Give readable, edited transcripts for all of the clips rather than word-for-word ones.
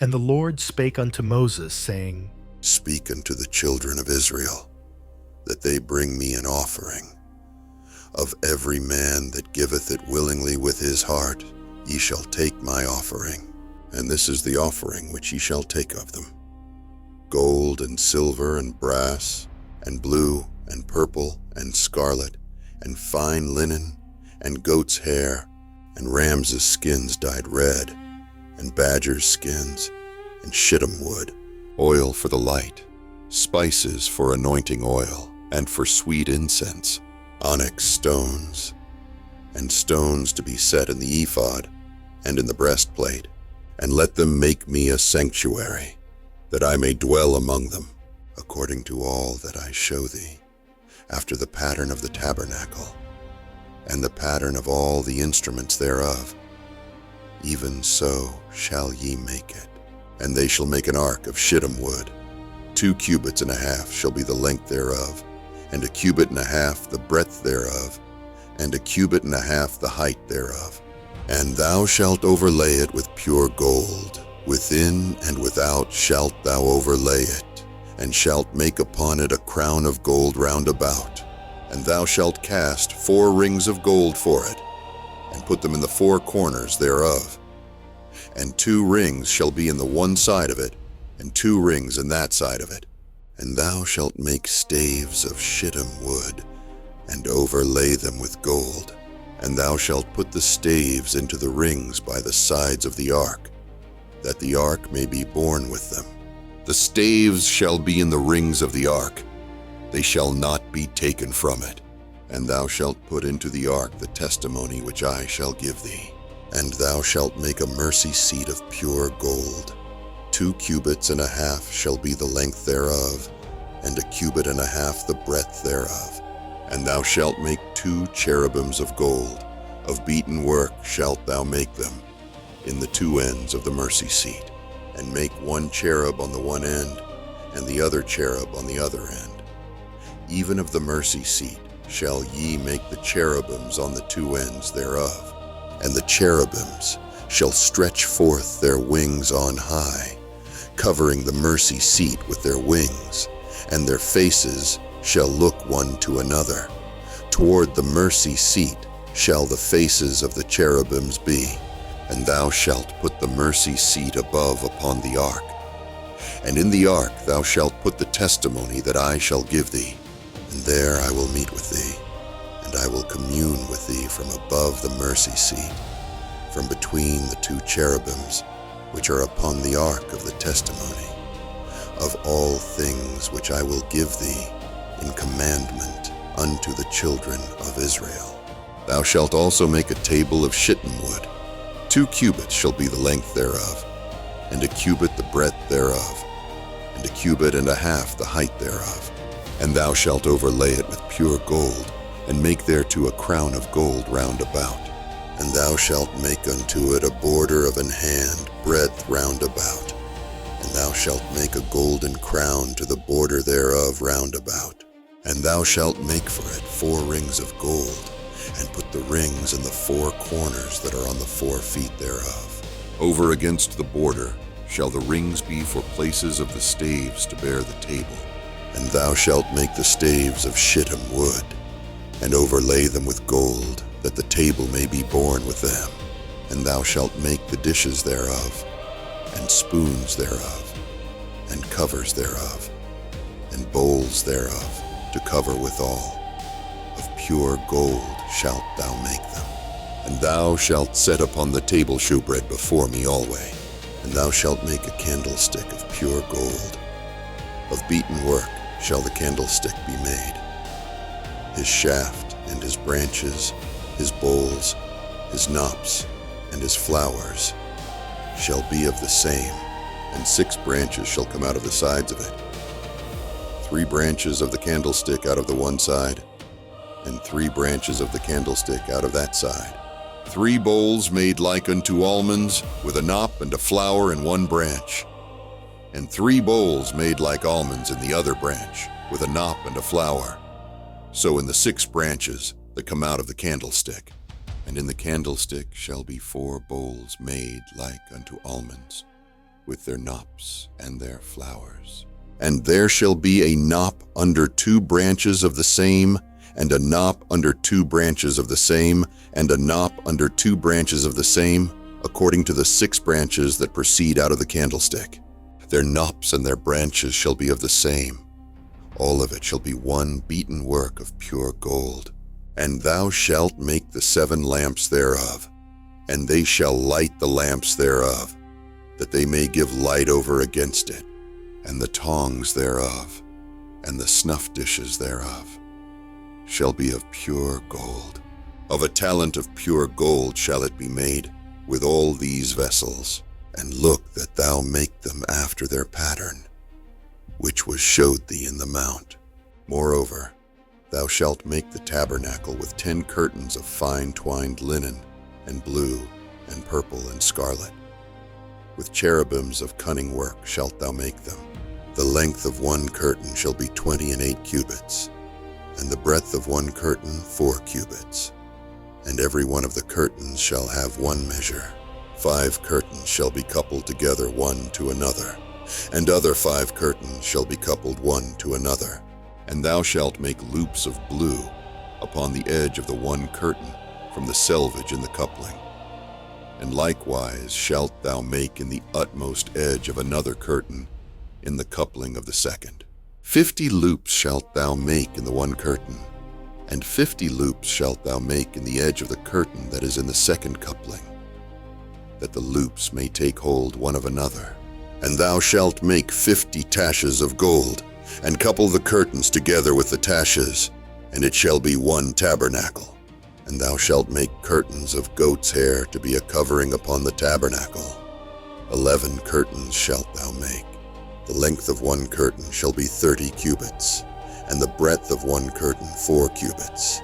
And the Lord spake unto Moses, saying, Speak unto the children of Israel, that they bring me an offering. Of every man that giveth it willingly with his heart, ye shall take my offering. And this is the offering which ye shall take of them: gold and silver and brass, and blue and purple and scarlet, and fine linen, and goat's hair, and rams' skins dyed red, and badgers' skins, and shittim wood, oil for the light, spices for anointing oil, and for sweet incense, onyx stones, and stones to be set in the ephod, and in the breastplate. And let them make me a sanctuary, that I may dwell among them, according to all that I show thee, after the pattern of the tabernacle, and the pattern of all the instruments thereof. Even so shall ye make it. And they shall make an ark of shittim wood. 2 cubits and a half shall be the length thereof, and 1 cubit and a half the breadth thereof, and 1 cubit and a half the height thereof. And thou shalt overlay it with pure gold. Within and without shalt thou overlay it, and shalt make upon it a crown of gold round about. And thou shalt cast 4 rings of gold for it, and put them in the 4 corners thereof. And 2 rings shall be in the one side of it, and 2 rings in that side of it. And thou shalt make staves of shittim wood, and overlay them with gold. And thou shalt put the staves into the rings by the sides of the ark, that the ark may be borne with them. The staves shall be in the rings of the ark, they shall not be taken from it. And thou shalt put into the ark the testimony which I shall give thee. And thou shalt make a mercy seat of pure gold. 2 cubits and a half shall be the length thereof, and 1 cubit and a half the breadth thereof. And thou shalt make 2 cherubims of gold, of beaten work shalt thou make them, in the 2 ends of the mercy seat. And make 1 cherub on the one end, and the other cherub on the other end. Even of the mercy seat shall ye make the cherubims on the 2 ends thereof. And the cherubims shall stretch forth their wings on high, covering the mercy seat with their wings, and their faces shall look one to another. Toward the mercy seat shall the faces of the cherubims be. And thou shalt put the mercy seat above upon the ark. And in the ark thou shalt put the testimony that I shall give thee. And there I will meet with thee, and I will commune with thee from above the mercy seat, from between the 2 cherubims which are upon the ark of the testimony, of all things which I will give thee in commandment unto the children of Israel. Thou shalt also make a table of shittim wood. 2 cubits shall be the length thereof, and 1 cubit the breadth thereof, and 1 cubit and a half the height thereof. And thou shalt overlay it with pure gold, and make thereto a crown of gold round about. And thou shalt make unto it a border of an hand breadth round about. And thou shalt make a golden crown to the border thereof round about. And thou shalt make for it 4 rings of gold, and put the rings in the 4 corners that are on the 4 feet thereof. Over against the border shall the rings be for places of the staves to bear the table. And thou shalt make the staves of shittim wood, and overlay them with gold, that the table may be borne with them. And thou shalt make the dishes thereof, and spoons thereof, and covers thereof, and bowls thereof, to cover withal. Of pure gold shalt thou make them. And thou shalt set upon the table shewbread before me alway. And thou shalt make a candlestick of pure gold. Of beaten work shall the candlestick be made. His shaft and his branches, his bowls, his knops, and his flowers shall be of the same, and 6 branches shall come out of the sides of it. 3 branches of the candlestick out of the one side, and 3 branches of the candlestick out of that side. 3 bowls made like unto almonds, with a knop and a flower in one branch. And 3 bowls made like almonds in the other branch, with a knop and a flower. So in the 6 branches that come out of the candlestick. And in the candlestick shall be 4 bowls made like unto almonds. with their knops and their flowers. And there shall be a knop under 2 branches of the same, and a knop under 2 branches of the same, and a knop under 2 branches of the same, according to the 6 branches that proceed out of the candlestick. Their knops and their branches shall be of the same. All of it shall be one beaten work of pure gold. And thou shalt make the 7 lamps thereof, and they shall light the lamps thereof, that they may give light over against it, and the tongs thereof, and the snuff dishes thereof, shall be of pure gold. Of a talent of pure gold shall it be made, with all these vessels. And look that thou make them after their pattern, which was showed thee in the mount. Moreover, thou shalt make the tabernacle with 10 curtains of fine twined linen, and blue, and purple, and scarlet. With cherubims of cunning work shalt thou make them. The length of 1 curtain shall be 20 and 8 cubits, and the breadth of 1 curtain 4 cubits. And every one of the curtains shall have 1 measure. 5 curtains shall be coupled together one to another, and other 5 curtains shall be coupled one to another. And thou shalt make loops of blue upon the edge of the 1 curtain from the selvage in the coupling. And likewise shalt thou make in the utmost edge of another curtain in the coupling of the second. 50 loops shalt thou make in the 1 curtain, and 50 loops shalt thou make in the edge of the curtain that is in the second coupling, that the loops may take hold one of another. And thou shalt make 50 taches of gold, and couple the curtains together with the taches, and it shall be 1 tabernacle. And thou shalt make curtains of goat's hair to be a covering upon the tabernacle. 11 curtains shalt thou make. The length of 1 curtain shall be 30 cubits, and the breadth of 1 curtain 4 cubits,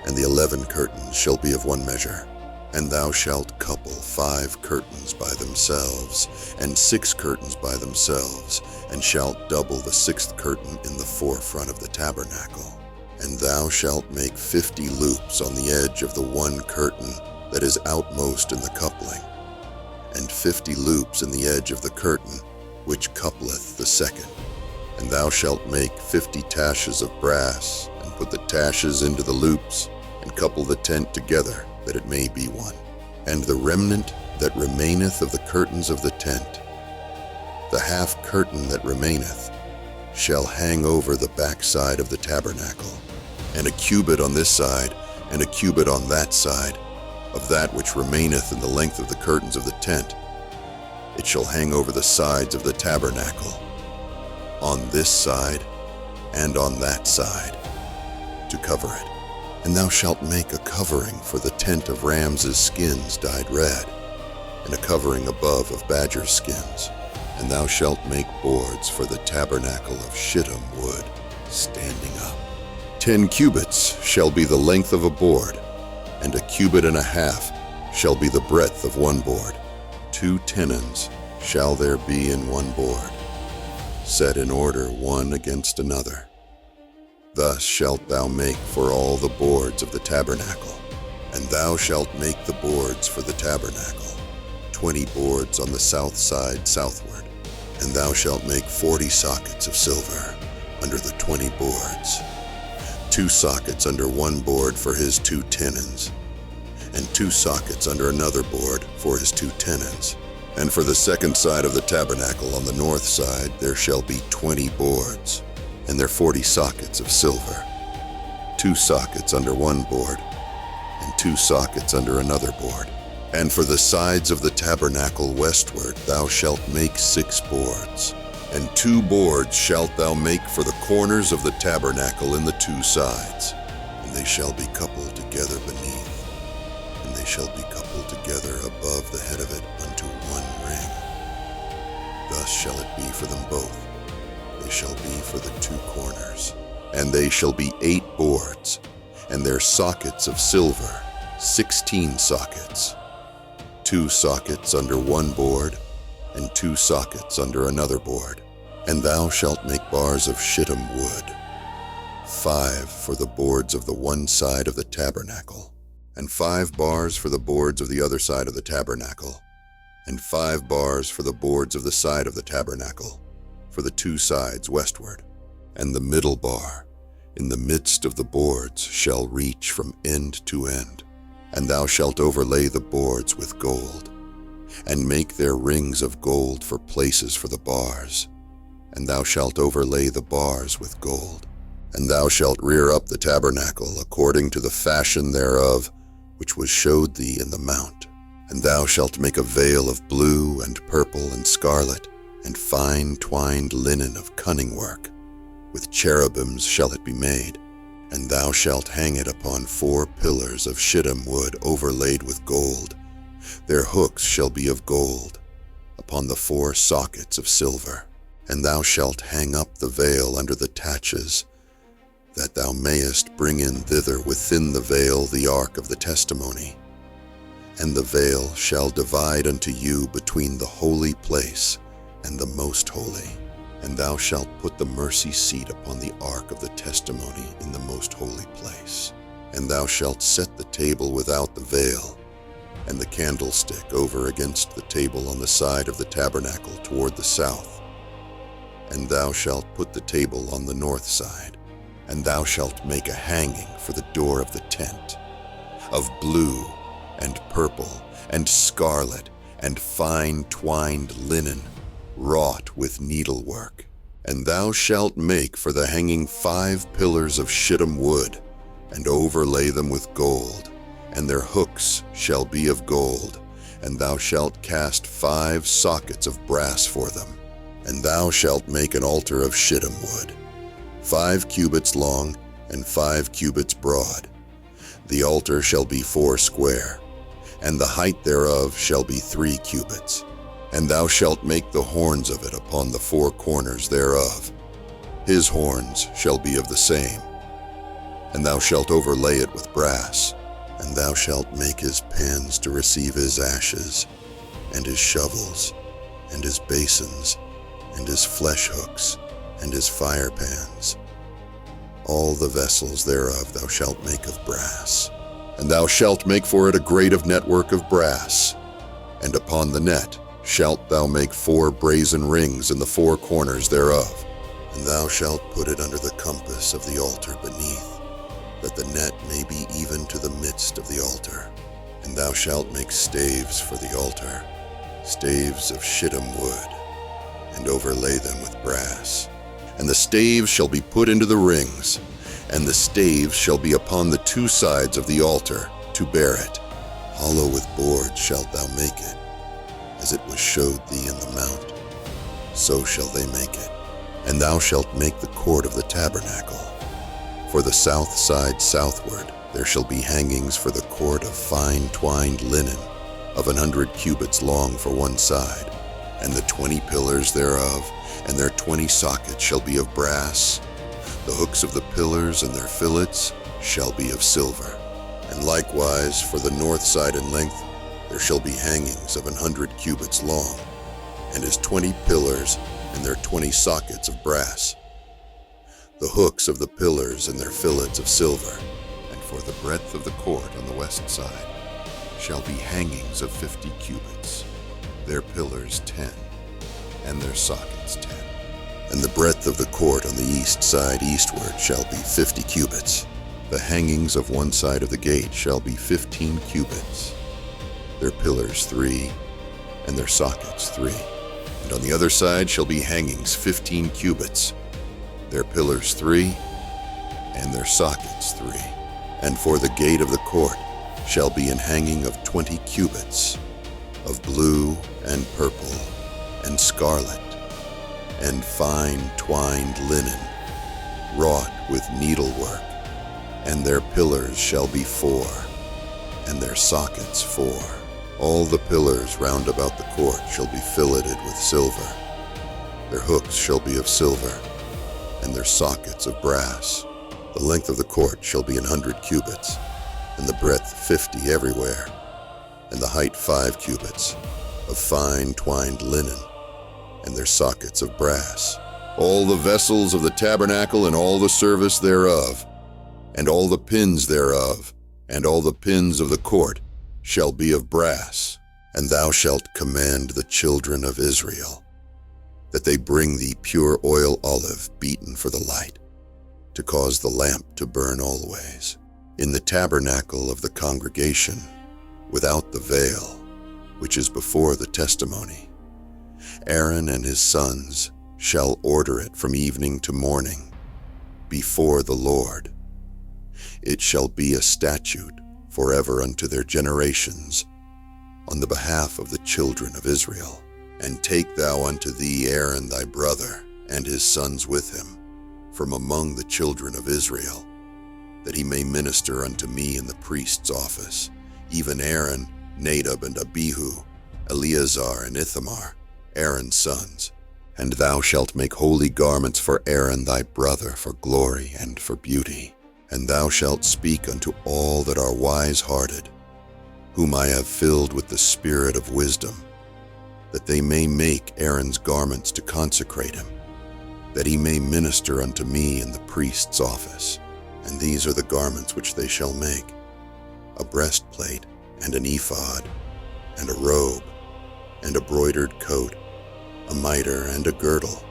and the 11 curtains shall be of 1 measure. And thou shalt couple 5 curtains by themselves, and 6 curtains by themselves, and shalt double the 6th curtain in the forefront of the tabernacle. And thou shalt make 50 loops on the edge of the 1 curtain that is outmost in the coupling, and 50 loops in the edge of the curtain which coupleth the second. And thou shalt make 50 taches of brass, and put the taches into the loops, and couple the tent together, that it may be one. And the remnant that remaineth of the curtains of the tent, the half curtain that remaineth, shall hang over the backside of the tabernacle, and a cubit on this side, and a cubit on that side, of that which remaineth in the length of the curtains of the tent. It shall hang over the sides of the tabernacle, on this side and on that side, to cover it. And thou shalt make a covering for the tent of rams' skins dyed red, and a covering above of badger skins. And thou shalt make boards for the tabernacle of shittim wood, standing up. 10 cubits shall be the length of a board, and a cubit and a half shall be the breadth of 1 board. 2 tenons shall there be in 1 board, set in order one against another. Thus shalt thou make for all the boards of the tabernacle. And thou shalt make the boards for the tabernacle, 20 boards on the south side southward. And thou shalt make 40 sockets of silver under the 20 boards, 2 sockets under 1 board for his 2 tenons, and 2 sockets under another board for his 2 tenons. And for the second side of the tabernacle on the north side there shall be 20 boards, and their 40 sockets of silver, 2 sockets under 1 board, and 2 sockets under another board. And for the sides of the tabernacle westward thou shalt make 6 boards, and 2 boards shalt thou make for the corners of the tabernacle in the 2 sides, and they shall be coupled together beneath, and they shall be coupled together above the head of it unto 1 ring. Thus shall it be for them both. They shall be for the 2 corners. And they shall be 8 boards, and their sockets of silver, 16 sockets, 2 sockets under 1 board, and 2 sockets under another board. And thou shalt make bars of shittim wood, 5 for the boards of the one side of the tabernacle, and 5 bars for the boards of the other side of the tabernacle, and 5 bars for the boards of the side of the tabernacle, for the 2 sides westward. And the middle bar, in the midst of the boards, shall reach from end to end. And thou shalt overlay the boards with gold, and make their rings of gold for places for the bars. And thou shalt overlay the bars with gold. And thou shalt rear up the tabernacle according to the fashion thereof, which was showed thee in the mount. And thou shalt make a veil of blue and purple and scarlet, and fine twined linen of cunning work. With cherubims shall it be made. And thou shalt hang it upon 4 pillars of shittim wood overlaid with gold. Their hooks shall be of gold, upon the 4 sockets of silver. And thou shalt hang up the veil under the taches, that thou mayest bring in thither within the veil the ark of the testimony. And the veil shall divide unto you between the holy place and the most holy. And thou shalt put the mercy seat upon the ark of the testimony in the most holy place. And thou shalt set the table without the veil, and the candlestick over against the table on the side of the tabernacle toward the south. And thou shalt put the table on the north side. And thou shalt make a hanging for the door of the tent, of blue and purple and scarlet and fine twined linen, wrought with needlework. And thou shalt make for the hanging 5 pillars of shittim wood, and overlay them with gold, and their hooks shall be of gold. And thou shalt cast 5 sockets of brass for them. And thou shalt make an altar of shittim wood, 5 cubits long and 5 cubits broad. The altar shall be 4 square, and the height thereof shall be 3 cubits. And thou shalt make the horns of it upon the 4 corners thereof. His horns shall be of the same. And thou shalt overlay it with brass. And thou shalt make his pans to receive his ashes, and his shovels, and his basins, and his flesh hooks, and his fire pans. All the vessels thereof thou shalt make of brass. And thou shalt make for it a grate of network of brass. And upon the net shalt thou make 4 brazen rings in the 4 corners thereof. And thou shalt put it under the compass of the altar beneath, that the net may be even to the midst of the altar. And thou shalt make staves for the altar, staves of shittim wood, and overlay them with brass. And the staves shall be put into the rings, and the staves shall be upon the 2 sides of the altar to bear it. Hollow with boards shalt thou make it, as it was showed thee in the mount, so shall they make it. And thou shalt make the court of the tabernacle. For the south side southward there shall be hangings for the court of fine twined linen, of 100 cubits long for one side, and the 20 pillars thereof, and their 20 sockets shall be of brass. The hooks of the pillars and their fillets shall be of silver. And likewise for the north side in length there shall be hangings of 100 cubits long, and his 20 pillars and their 20 sockets of brass. The hooks of the pillars and their fillets of silver. And for the breadth of the court on the west side shall be hangings of 50 cubits, their pillars 10, and their sockets 10. And the breadth of the court on the east side eastward shall be 50 cubits. The hangings of one side of the gate shall be 15 cubits, their pillars 3, and their sockets 3. And on the other side shall be hangings 15 cubits, their pillars 3, and their sockets 3. And for the gate of the court shall be an hanging of 20 cubits, of blue and purple and scarlet, and fine twined linen, wrought with needlework. And their pillars shall be 4, and their sockets 4. All the pillars round about the court shall be filleted with silver. Their hooks shall be of silver, and their sockets of brass. The length of the court shall be 100 cubits, and the breadth 50 everywhere, and the height 5 cubits, of fine twined linen, and their sockets of brass. All the vessels of the tabernacle and all the service thereof, and all the pins thereof, and all the pins of the court shall be of brass. And thou shalt command the children of Israel, that they bring thee pure oil olive beaten for the light, to cause the lamp to burn always. In the tabernacle of the congregation, without the veil, which is before the testimony, Aaron and his sons shall order it from evening to morning, before the Lord. It shall be a statute forever unto their generations, on the behalf of the children of Israel. And take thou unto thee Aaron thy brother, and his sons with him, from among the children of Israel, that he may minister unto me in the priest's office, even Aaron, Nadab, and Abihu, Eleazar, and Ithamar, Aaron's sons. And thou shalt make holy garments for Aaron thy brother, for glory and for beauty. And thou shalt speak unto all that are wise-hearted, whom I have filled with the spirit of wisdom, that they may make Aaron's garments to consecrate him, that he may minister unto me in the priest's office. And these are the garments which they shall make: a breastplate, and an ephod, and a robe, and a broidered coat, a mitre, and a girdle.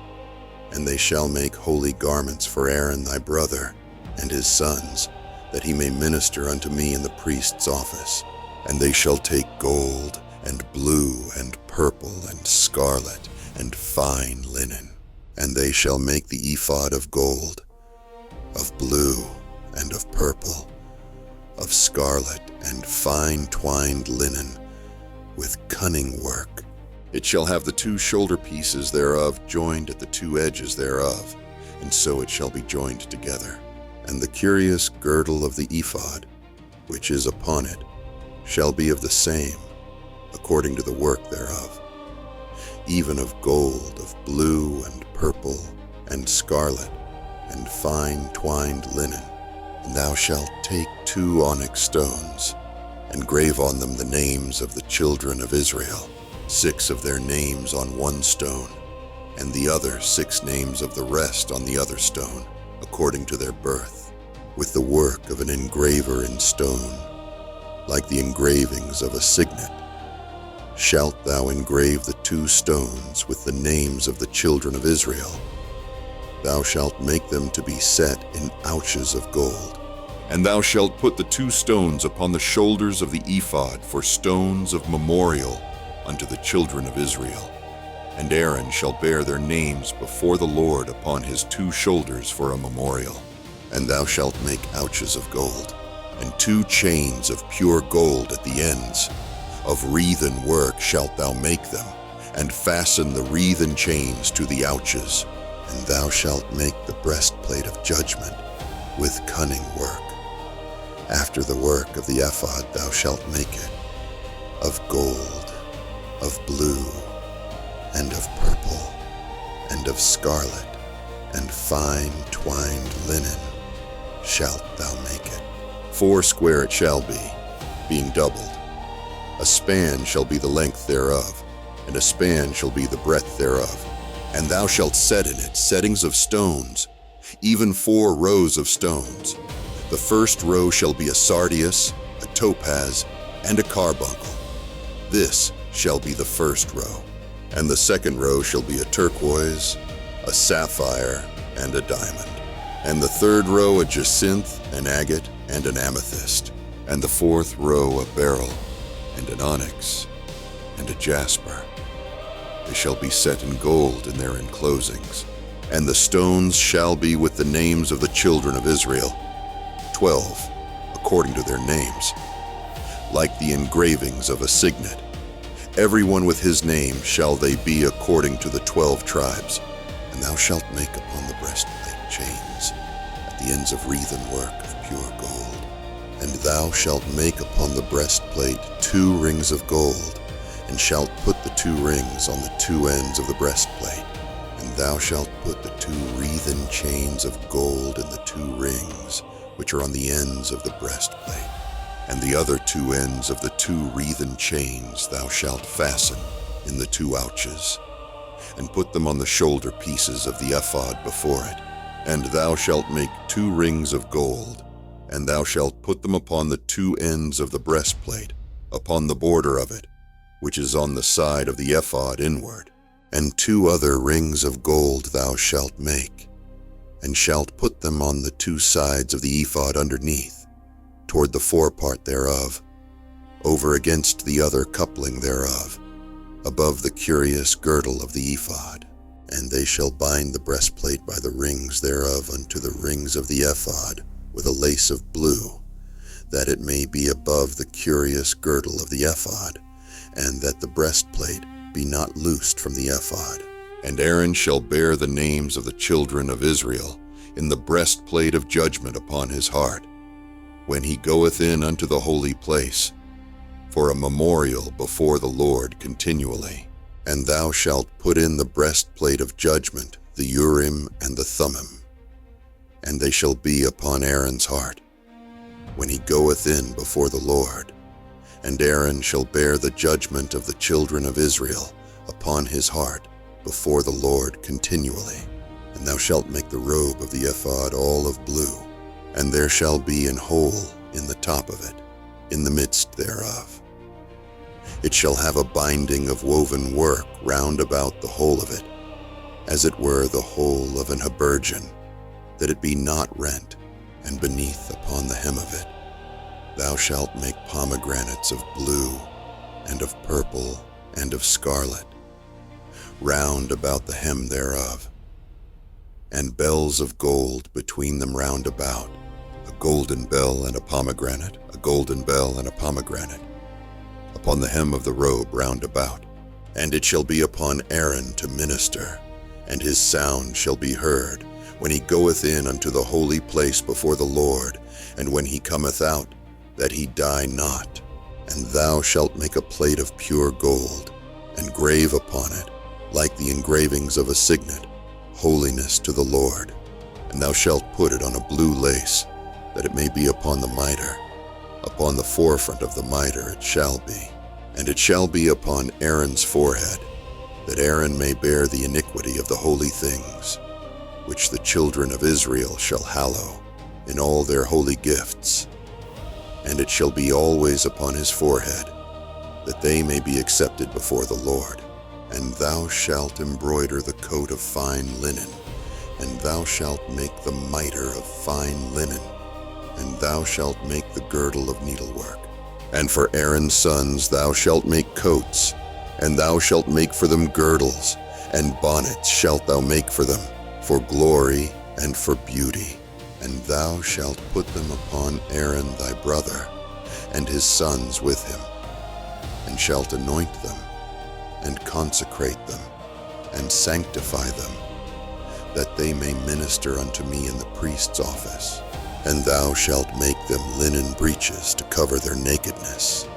And they shall make holy garments for Aaron thy brother, and his sons, that he may minister unto me in the priest's office. And they shall take gold, and blue, and purple, and scarlet, and fine linen. And they shall make the ephod of gold, of blue, and of purple, of scarlet, and fine twined linen, with cunning work. It shall have the 2 shoulder pieces thereof joined at the 2 edges thereof, and so it shall be joined together. And the curious girdle of the ephod, which is upon it, shall be of the same, according to the work thereof, even of gold, of blue, and purple, and scarlet, and fine twined linen. And thou shalt take 2 onyx stones, and grave on them the names of the children of Israel, 6 of their names on one stone, and the other 6 names of the rest on the other stone, according to their birth, with the work of an engraver in stone, like the engravings of a signet. Shalt thou engrave the 2 stones with the names of the children of Israel. Thou shalt make them to be set in ouches of gold. And thou shalt put the 2 stones upon the shoulders of the ephod for stones of memorial unto the children of Israel. And Aaron shall bear their names before the Lord upon his 2 shoulders for a memorial. And thou shalt make ouches of gold, and 2 chains of pure gold at the ends. Of wreathen work shalt thou make them, and fasten the wreathen chains to the ouches. And thou shalt make the breastplate of judgment with cunning work. After the work of the ephod thou shalt make it, of gold, of blue, and of purple, and of scarlet, and fine twined linen shalt thou make it. 4 square it shall be, being doubled. A span shall be the length thereof, and a span shall be the breadth thereof. And thou shalt set in it settings of stones, even 4 rows of stones. The first row shall be a sardius, a topaz, and a carbuncle. This shall be the first row. And the second row shall be a turquoise, a sapphire, and a diamond. And the third row a jacinth, an agate, and an amethyst. And the 4th row a beryl, and an onyx, and a jasper. They shall be set in gold in their enclosings. And the stones shall be with the names of the children of Israel, 12, according to their names, like the engravings of a signet. Every one with his name shall they be according to the 12 tribes. And thou shalt make upon the breastplate chains at the ends of wreathen work of pure gold. And thou shalt make upon the breastplate 2 rings of gold, and shalt put the 2 rings on the 2 ends of the breastplate. And thou shalt put the 2 wreathen chains of gold in the 2 rings, which are on the ends of the breastplate. And the other 2 ends of the 2 wreathen chains thou shalt fasten in the 2 ouches, and put them on the shoulder pieces of the ephod before it. And thou shalt make 2 rings of gold, and thou shalt put them upon the 2 ends of the breastplate, upon the border of it, which is on the side of the ephod inward, and 2 other rings of gold thou shalt make, and shalt put them on the 2 sides of the ephod underneath, toward the forepart thereof, over against the other coupling thereof, above the curious girdle of the ephod. And they shall bind the breastplate by the rings thereof unto the rings of the ephod with a lace of blue, that it may be above the curious girdle of the ephod, and that the breastplate be not loosed from the ephod. And Aaron shall bear the names of the children of Israel in the breastplate of judgment upon his heart, when he goeth in unto the holy place, for a memorial before the Lord continually. And thou shalt put in the breastplate of judgment, the Urim and the Thummim, and they shall be upon Aaron's heart, when he goeth in before the Lord. And Aaron shall bear the judgment of the children of Israel upon his heart before the Lord continually. And thou shalt make the robe of the ephod all of blue, and there shall be an hole in the top of it, in the midst thereof. It shall have a binding of woven work round about the whole of it, as it were the whole of an habergeon, that it be not rent, and beneath upon the hem of it thou shalt make pomegranates of blue, and of purple, and of scarlet, round about the hem thereof, and bells of gold between them round about, a golden bell and a pomegranate, a golden bell and a pomegranate, upon the hem of the robe round about. And it shall be upon Aaron to minister, and his sound shall be heard when he goeth in unto the holy place before the Lord, and when he cometh out, that he die not. And thou shalt make a plate of pure gold, and grave upon it, like the engravings of a signet, holiness to the Lord. And thou shalt put it on a blue lace, that it may be upon the mitre. Upon the forefront of the mitre it shall be. And it shall be upon Aaron's forehead, that Aaron may bear the iniquity of the holy things, which the children of Israel shall hallow in all their holy gifts. And it shall be always upon his forehead, that they may be accepted before the Lord. And thou shalt embroider the coat of fine linen, and thou shalt make the mitre of fine linen, and thou shalt make the girdle of needlework. And for Aaron's sons thou shalt make coats, and thou shalt make for them girdles, and bonnets shalt thou make for them, for glory and for beauty. And thou shalt put them upon Aaron thy brother, and his sons with him, and shalt anoint them, and consecrate them, and sanctify them, that they may minister unto me in the priest's office. And thou shalt make them linen breeches to cover their nakedness.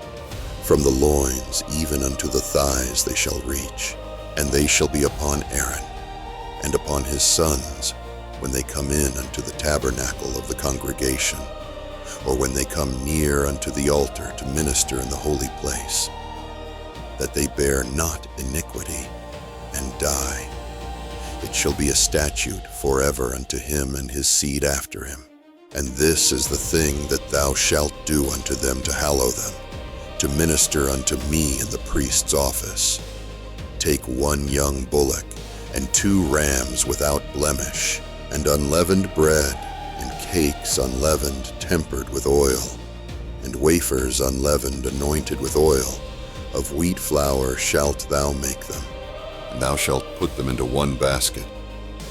From the loins even unto the thighs they shall reach, and they shall be upon Aaron, and upon his sons, when they come in unto the tabernacle of the congregation, or when they come near unto the altar to minister in the holy place, that they bear not iniquity, and die. It shall be a statute forever unto him and his seed after him. And this is the thing that thou shalt do unto them to hallow them, to minister unto me in the priest's office. Take 1 young bullock, and 2 rams without blemish, and unleavened bread, and cakes unleavened tempered with oil, and wafers unleavened anointed with oil. Of wheat flour shalt thou make them. And thou shalt put them into 1 basket,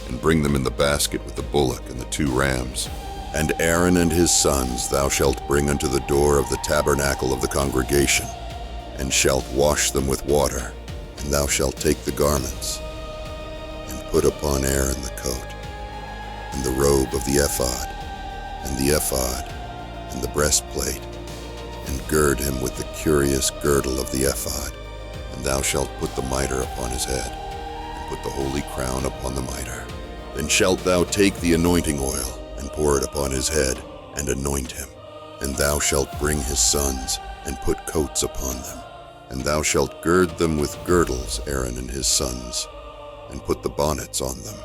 and bring them in the basket with the bullock and the 2 rams. And Aaron and his sons thou shalt bring unto the door of the tabernacle of the congregation, and shalt wash them with water. And thou shalt take the garments, and put upon Aaron the coat, and the robe of the ephod, and the ephod, and the breastplate, and gird him with the curious girdle of the ephod. And thou shalt put the mitre upon his head, and put the holy crown upon the mitre. Then shalt thou take the anointing oil, and pour it upon his head, and anoint him. And thou shalt bring his sons, and put coats upon them. And thou shalt gird them with girdles, Aaron and his sons, and put the bonnets on them.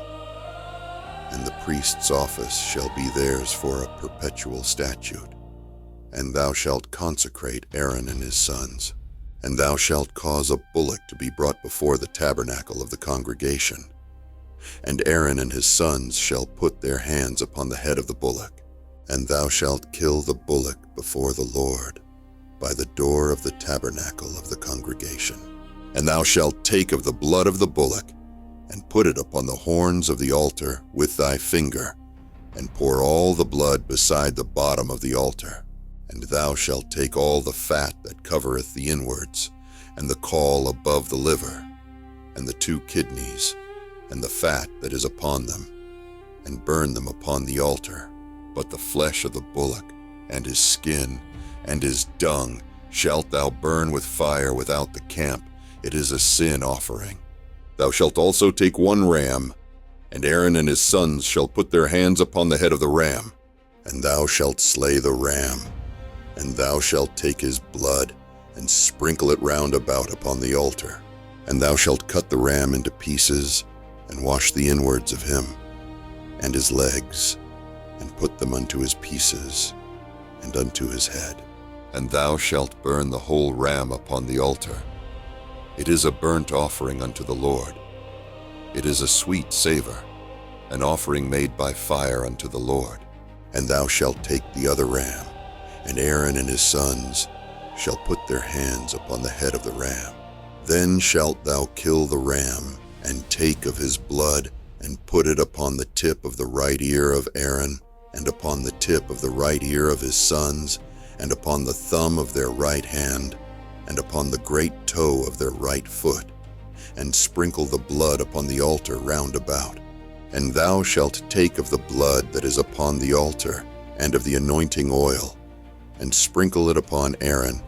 And the priest's office shall be theirs for a perpetual statute. And thou shalt consecrate Aaron and his sons. And thou shalt cause a bullock to be brought before the tabernacle of the congregation. And Aaron and his sons shall put their hands upon the head of the bullock. And thou shalt kill the bullock before the Lord, by the door of the tabernacle of the congregation. And thou shalt take of the blood of the bullock, and put it upon the horns of the altar with thy finger, and pour all the blood beside the bottom of the altar. And thou shalt take all the fat that covereth the inwards, and the caul above the liver, and the 2 kidneys, and the fat that is upon them, and burn them upon the altar. But the flesh of the bullock, and his skin, and his dung, shalt thou burn with fire without the camp. It is a sin offering. Thou shalt also take 1 ram, and Aaron and his sons shall put their hands upon the head of the ram. And thou shalt slay the ram, and thou shalt take his blood, and sprinkle it round about upon the altar. And thou shalt cut the ram into pieces, and wash the inwards of him, and his legs, and put them unto his pieces, and unto his head. And thou shalt burn the whole ram upon the altar. It is a burnt offering unto the Lord. It is a sweet savor, an offering made by fire unto the Lord. And thou shalt take the other ram, and Aaron and his sons shall put their hands upon the head of the ram. Then shalt thou kill the ram, and take of his blood, and put it upon the tip of the right ear of Aaron, and upon the tip of the right ear of his sons, and upon the thumb of their right hand, and upon the great toe of their right foot, and sprinkle the blood upon the altar round about. And thou shalt take of the blood that is upon the altar, and of the anointing oil, and sprinkle it upon Aaron,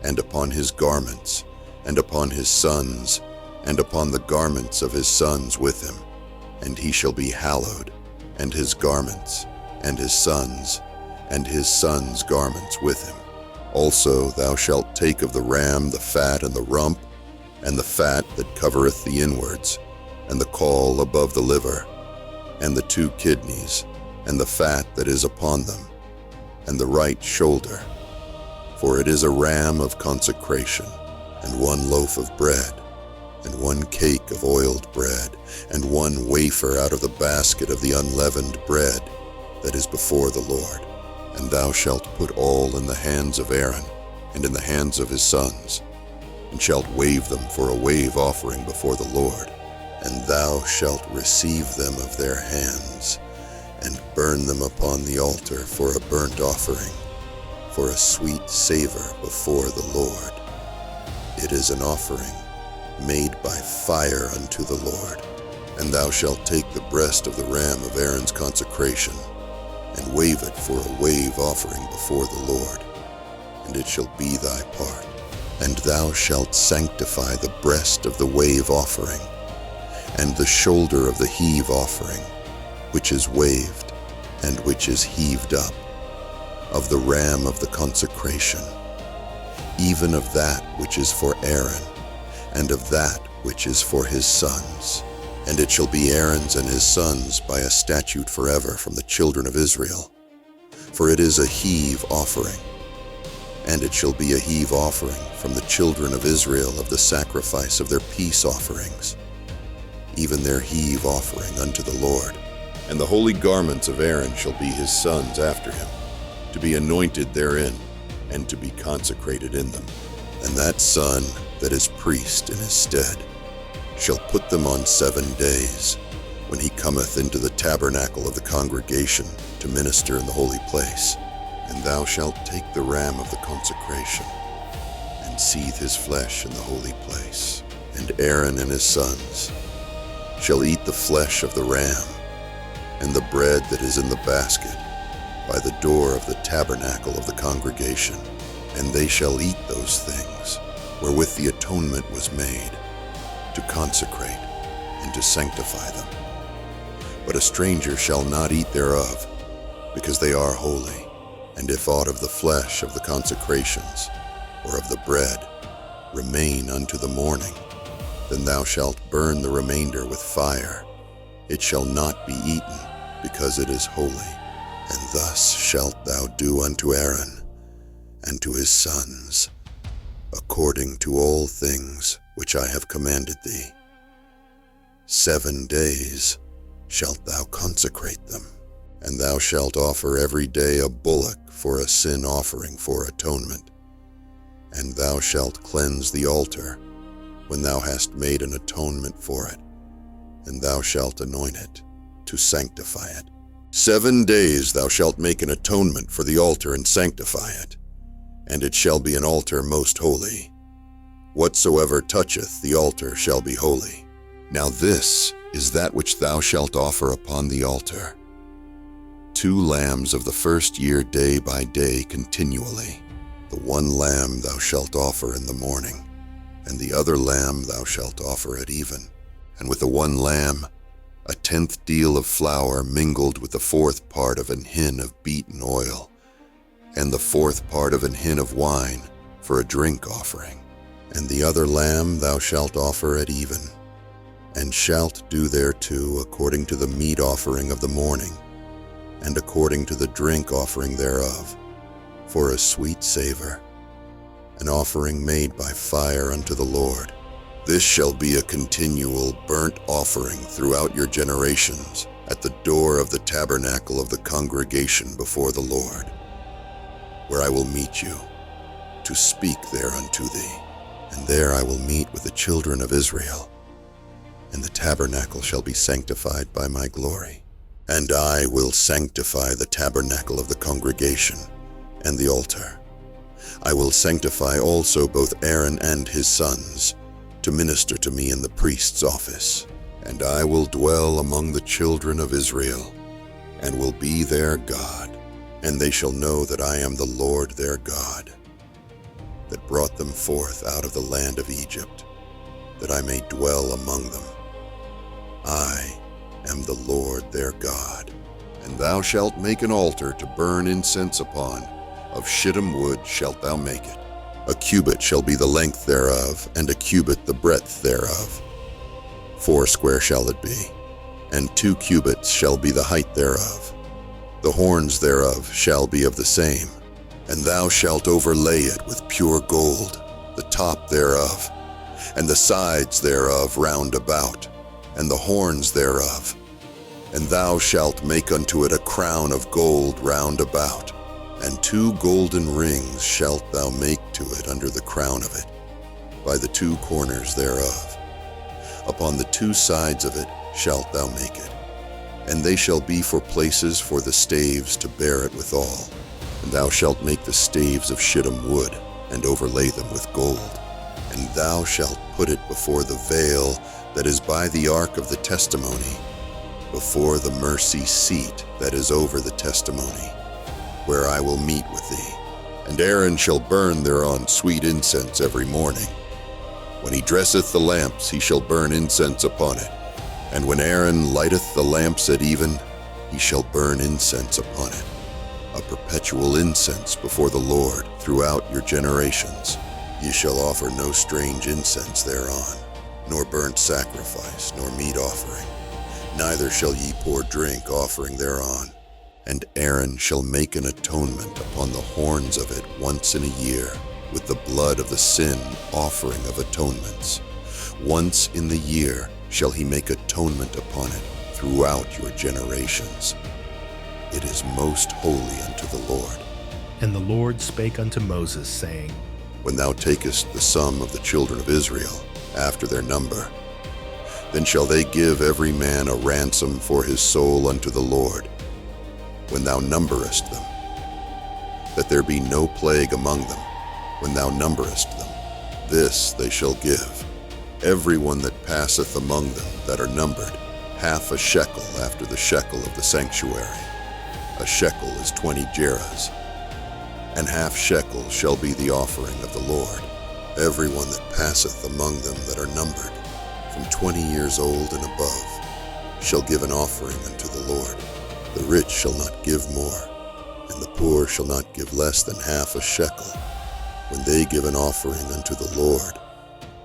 and upon his garments, and upon his sons, and upon the garments of his sons with him. And he shall be hallowed, and his garments, and his sons garments with him. Also thou shalt take of the ram the fat and the rump, and the fat that covereth the inwards, and the caul above the liver, and the 2 kidneys, and the fat that is upon them, and the right shoulder. For it is a ram of consecration, and 1 loaf of bread, and 1 cake of oiled bread, and 1 wafer out of the basket of the unleavened bread that is before the Lord. And thou shalt put all in the hands of Aaron, and in the hands of his sons, and shalt wave them for a wave offering before the Lord. And thou shalt receive them of their hands, and burn them upon the altar for a burnt offering, for a sweet savor before the Lord. It is an offering made by fire unto the Lord. And thou shalt take the breast of the ram of Aaron's consecration, and wave it for a wave offering before the Lord, and it shall be thy part. And thou shalt sanctify the breast of the wave offering, and the shoulder of the heave offering, which is waved, and which is heaved up, of the ram of the consecration, even of that which is for Aaron, and of that which is for his sons. And it shall be Aaron's and his sons by a statute forever from the children of Israel. For it is a heave offering. And it shall be a heave offering from the children of Israel of the sacrifice of their peace offerings, even their heave offering unto the Lord. And the holy garments of Aaron shall be his sons after him, to be anointed therein, and to be consecrated in them. And that son that is priest in his stead shall put them on 7 days, when he cometh into the tabernacle of the congregation to minister in the holy place. And thou shalt take the ram of the consecration, and seethe his flesh in the holy place. And Aaron and his sons shall eat the flesh of the ram, and the bread that is in the basket, by the door of the tabernacle of the congregation. And they shall eat those things, wherewith the atonement was made, to consecrate and to sanctify them. But a stranger shall not eat thereof, because they are holy. And if aught of the flesh of the consecrations, or of the bread, remain unto the morning, then thou shalt burn the remainder with fire. It shall not be eaten, because it is holy. And thus shalt thou do unto Aaron, and to his sons, according to all things which I have commanded thee. 7 days shalt thou consecrate them, and thou shalt offer every day a bullock for a sin offering for atonement. And thou shalt cleanse the altar when thou hast made an atonement for it, and thou shalt anoint it to sanctify it. 7 days thou shalt make an atonement for the altar and sanctify it, and it shall be an altar most holy. Whatsoever toucheth the altar shall be holy. Now this is that which thou shalt offer upon the altar: 2 lambs of the first year day by day continually. The one lamb thou shalt offer in the morning, and the other lamb thou shalt offer at even. And with the one lamb, 1/10 deal of flour mingled with the 4th part of an hin of beaten oil, and the 4th part of an hin of wine for a drink offering. And the other lamb thou shalt offer at even, and shalt do thereto according to the meat offering of the morning, and according to the drink offering thereof, for a sweet savor, an offering made by fire unto the Lord. This shall be a continual burnt offering throughout your generations at the door of the tabernacle of the congregation before the Lord, where I will meet you, to speak there unto thee. And there I will meet with the children of Israel, and the tabernacle shall be sanctified by my glory. And I will sanctify the tabernacle of the congregation and the altar. I will sanctify also both Aaron and his sons, to minister to me in the priest's office. And I will dwell among the children of Israel, and will be their God. And they shall know that I am the Lord their God, that brought them forth out of the land of Egypt, that I may dwell among them. I am the Lord their God. And thou shalt make an altar to burn incense upon. Of shittim wood shalt thou make it. 1 cubit shall be the length thereof, and 1 cubit the breadth thereof. 4 shall it be, and 2 cubits shall be the height thereof. The horns thereof shall be of the same. And thou shalt overlay it with pure gold, the top thereof, and the sides thereof round about, and the horns thereof. And thou shalt make unto it a crown of gold round about, and 2 golden rings shalt thou make to it under the crown of it, by the 2 corners thereof. Upon the 2 sides of it shalt thou make it, and they shall be for places for the staves to bear it withal. And thou shalt make the staves of shittim wood, and overlay them with gold. And thou shalt put it before the veil that is by the ark of the testimony, before the mercy seat that is over the testimony, where I will meet with thee. And Aaron shall burn thereon sweet incense every morning. When he dresseth the lamps, he shall burn incense upon it. And when Aaron lighteth the lamps at even, he shall burn incense upon it, a perpetual incense before the Lord throughout your generations. Ye shall offer no strange incense thereon, nor burnt sacrifice, nor meat offering. Neither shall ye pour drink offering thereon. And Aaron shall make an atonement upon the horns of it once in a year, with the blood of the sin offering of atonements. Once in the year shall he make atonement upon it throughout your generations. It is most holy unto the Lord. And the Lord spake unto Moses, saying, When thou takest the sum of the children of Israel, after their number, then shall they give every man a ransom for his soul unto the Lord, when thou numberest them, that there be no plague among them, when thou numberest them. This they shall give, every one that passeth among them that are numbered, 1/2 shekel after the shekel of the sanctuary. A shekel is 20 gerahs, and 1/2 shekel shall be the offering of the Lord. Every one that passeth among them that are numbered, from 20 years old and above, shall give an offering unto the Lord. The rich shall not give more, and the poor shall not give less than 1/2 shekel, when they give an offering unto the Lord,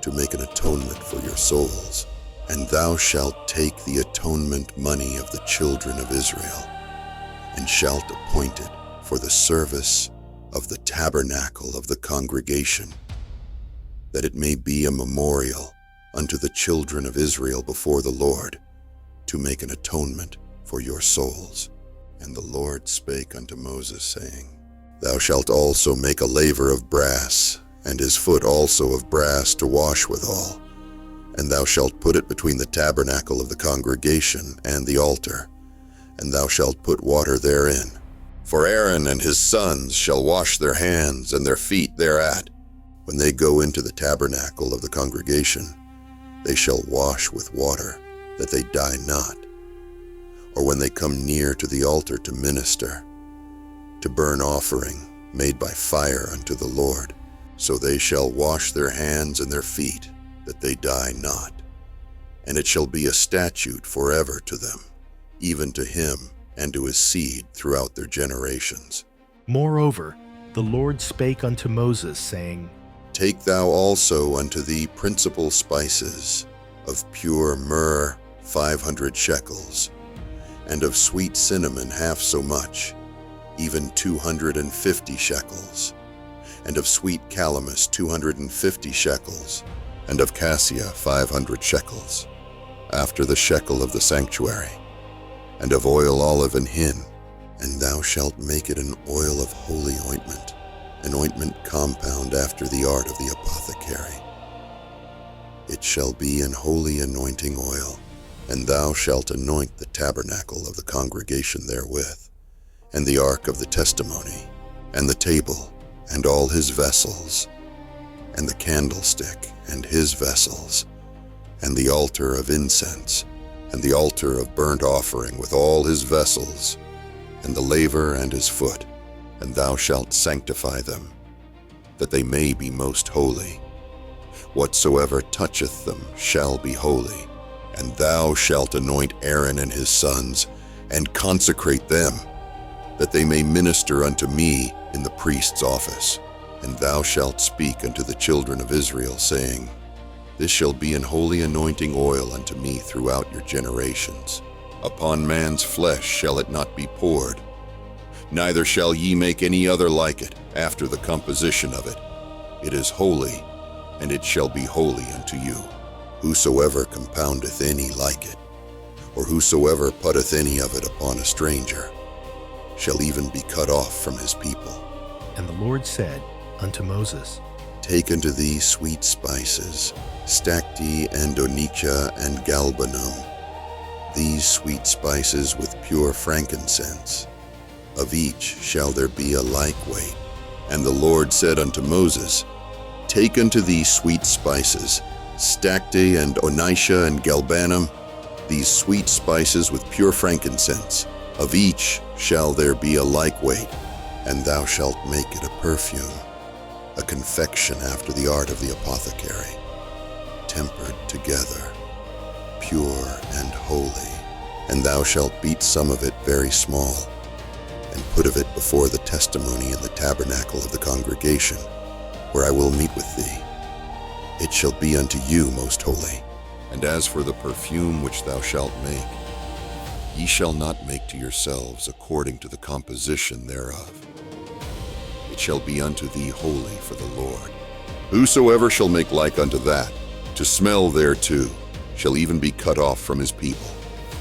to make an atonement for your souls. And thou shalt take the atonement money of the children of Israel, and shalt appoint it for the service of the tabernacle of the congregation, that it may be a memorial unto the children of Israel before the Lord, to make an atonement for your souls. And the Lord spake unto Moses, saying, Thou shalt also make a laver of brass, and his foot also of brass to wash withal. And thou shalt put it between the tabernacle of the congregation and the altar, and thou shalt put water therein. For Aaron and his sons shall wash their hands and their feet thereat. When they go into the tabernacle of the congregation, they shall wash with water, that they die not. Or when they come near to the altar to minister, to burn offering made by fire unto the Lord, so they shall wash their hands and their feet, that they die not. And it shall be a statute forever to them, even to him and to his seed throughout their generations. Moreover, the Lord spake unto Moses, saying, Take thou also unto thee principal spices, of pure myrrh 500 shekels, and of sweet cinnamon half so much, even 250 shekels, and of sweet calamus 250 shekels, and of cassia 500 shekels, after the shekel of the sanctuary, and of olive and hin, and thou shalt make it an oil of holy ointment, an ointment compound after the art of the apothecary. It shall be an holy anointing oil, and thou shalt anoint the tabernacle of the congregation therewith, and the ark of the testimony, and the table, and all his vessels, and the candlestick, and his vessels, and the altar of incense, and the altar of burnt offering with all his vessels, and the laver and his foot, and thou shalt sanctify them, that they may be most holy. Whatsoever toucheth them shall be holy, and thou shalt anoint Aaron and his sons, and consecrate them, that they may minister unto me in the priest's office. And thou shalt speak unto the children of Israel, saying, This shall be an holy anointing oil unto me throughout your generations. Upon man's flesh shall it not be poured, neither shall ye make any other like it after the composition of it. It is holy, and it shall be holy unto you. Whosoever compoundeth any like it, or whosoever putteth any of it upon a stranger, shall even be cut off from his people. And the Lord said unto Moses, Take unto thee sweet spices, stacte and onycha and galbanum, these sweet spices with pure frankincense. Of each shall there be a like weight. And the Lord said unto Moses, Take unto thee sweet spices, stacte and onycha and galbanum, these sweet spices with pure frankincense. Of each shall there be a like weight, and thou shalt make it a perfume, a confection after the art of the apothecary, tempered together, pure and holy. And thou shalt beat some of it very small, and put of it before the testimony in the tabernacle of the congregation, where I will meet with thee. It shall be unto you most holy. And as for the perfume which thou shalt make, ye shall not make to yourselves according to the composition thereof. It shall be unto thee holy for the Lord. Whosoever shall make like unto that, to smell thereto, shall even be cut off from his people.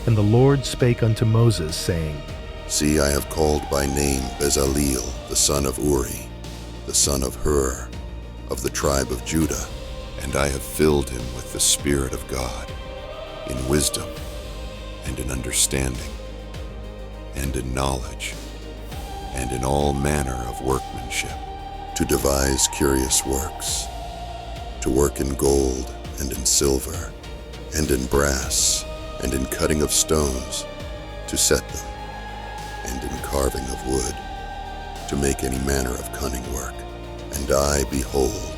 And the Lord spake unto Moses, saying, See, I have called by name Bezalel, the son of Uri, the son of Hur, of the tribe of Judah, and I have filled him with the Spirit of God, in wisdom, and in understanding, and in knowledge, and in all manner of workmanship, to devise curious works, to work in gold, and in silver, and in brass, and in cutting of stones, to set them, and in carving of wood, to make any manner of cunning work. And I, behold,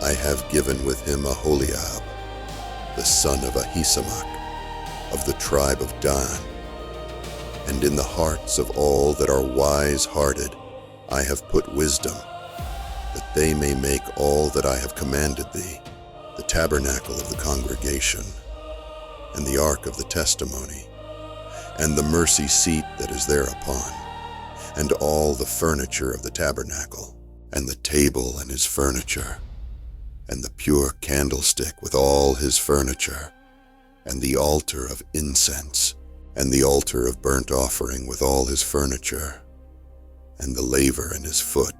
I have given with him Oholiab, the son of Ahisamach, of the tribe of Dan. And in the hearts of all that are wise-hearted I have put wisdom, that they may make all that I have commanded thee, the tabernacle of the congregation, and the ark of the testimony, and the mercy seat that is thereupon, and all the furniture of the tabernacle, and the table and his furniture, and the pure candlestick with all his furniture, and the altar of incense, and the altar of burnt offering with all his furniture, and the laver in his foot,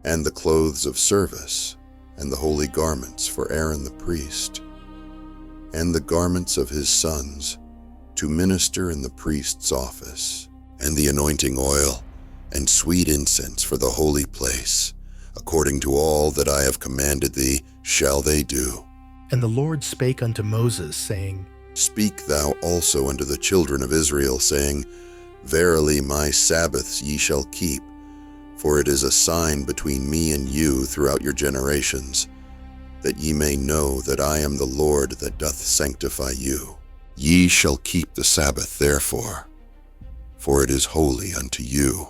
and the clothes of service, and the holy garments for Aaron the priest, and the garments of his sons, to minister in the priest's office, and the anointing oil, and sweet incense for the holy place, according to all that I have commanded thee, shall they do. And the Lord spake unto Moses, saying, Speak thou also unto the children of Israel, saying, Verily my Sabbaths ye shall keep, for it is a sign between me and you throughout your generations, that ye may know that I am the Lord that doth sanctify you. Ye shall keep the Sabbath therefore, for it is holy unto you.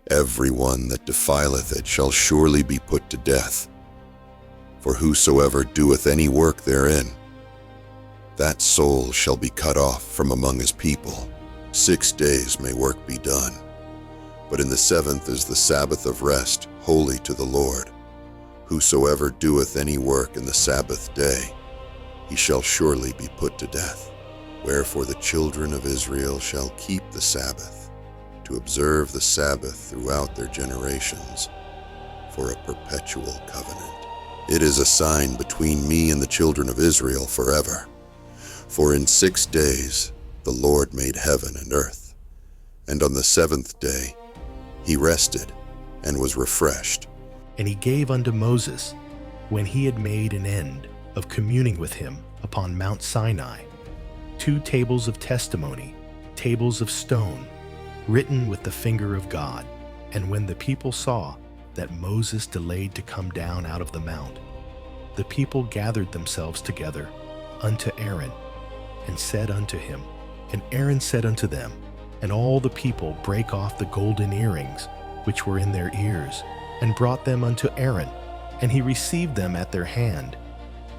Every one that defileth it shall surely be put to death. For whosoever doeth any work therein, that soul shall be cut off from among his people. 6 days may work be done, but in the 7th is the Sabbath of rest, holy to the Lord. Whosoever doeth any work in the Sabbath day, he shall surely be put to death. Wherefore the children of Israel shall keep the Sabbath, to observe the Sabbath throughout their generations, for a perpetual covenant. It is a sign between me and the children of Israel forever. For in 6 days the Lord made heaven and earth, and on the 7th day he rested and was refreshed. And he gave unto Moses, when he had made an end of communing with him upon Mount Sinai, 2 tables of testimony, tables of stone, written with the finger of God. And when the people saw that Moses delayed to come down out of the mount, the people gathered themselves together unto Aaron, and said unto him, and Aaron said unto them, and all the people brake off the golden earrings which were in their ears, and brought them unto Aaron, and he received them at their hand,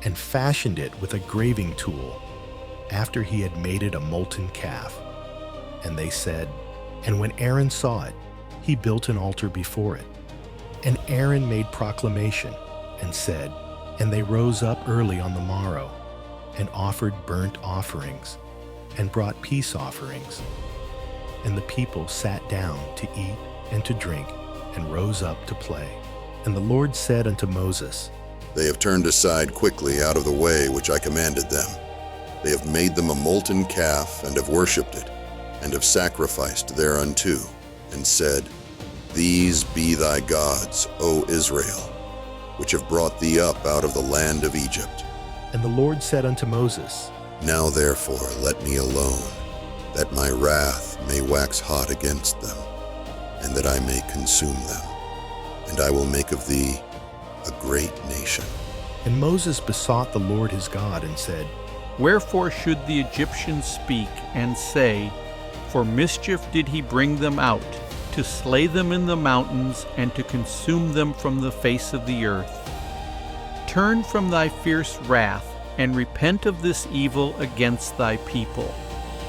and fashioned it with a graving tool, after he had made it a molten calf. And they said, and when Aaron saw it, he built an altar before it. And Aaron made proclamation, and said, and they rose up early on the morrow, and offered burnt offerings, and brought peace offerings. And the people sat down to eat and to drink, and rose up to play. And the Lord said unto Moses, They have turned aside quickly out of the way which I commanded them. They have made them a molten calf, and have worshipped it, and have sacrificed thereunto, and said, These be thy gods, O Israel, which have brought thee up out of the land of Egypt. And the Lord said unto Moses, Now therefore let me alone, that my wrath may wax hot against them, and that I may consume them. And I will make of thee a great nation. And Moses besought the Lord his God, and said, Wherefore should the Egyptians speak and say, For mischief did he bring them out, to slay them in the mountains, and to consume them from the face of the earth? Turn from thy fierce wrath, and repent of this evil against thy people.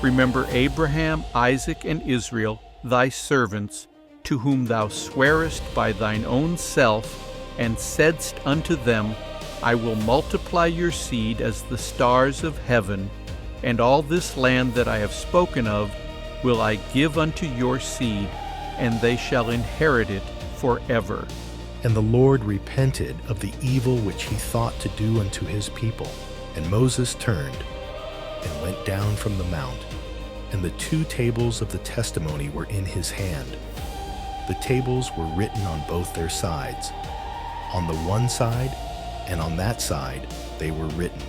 Remember Abraham, Isaac, and Israel, thy servants, to whom thou swarest by thine own self, and saidst unto them, I will multiply your seed as the stars of heaven, and all this land that I have spoken of will I give unto your seed, and they shall inherit it forever. And the Lord repented of the evil which he thought to do unto his people. And Moses turned and went down from the mount, and the 2 tables of the testimony were in his hand. The tables were written on both their sides. On the one side and on that side they were written.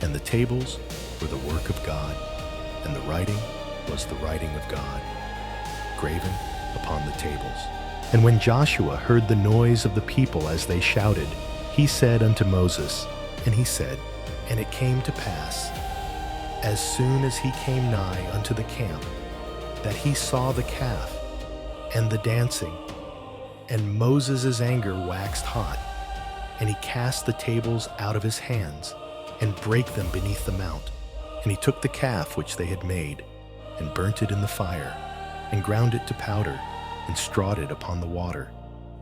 And the tables were the work of God, and the writing was the writing of God, graven upon the tables. And when Joshua heard the noise of the people as they shouted, he said unto Moses, and he said, And it came to pass, as soon as he came nigh unto the camp, that he saw the calf and the dancing, and Moses' anger waxed hot, and he cast the tables out of his hands, and brake them beneath the mount. And he took the calf which they had made, and burnt it in the fire, and ground it to powder, and strawed it upon the water,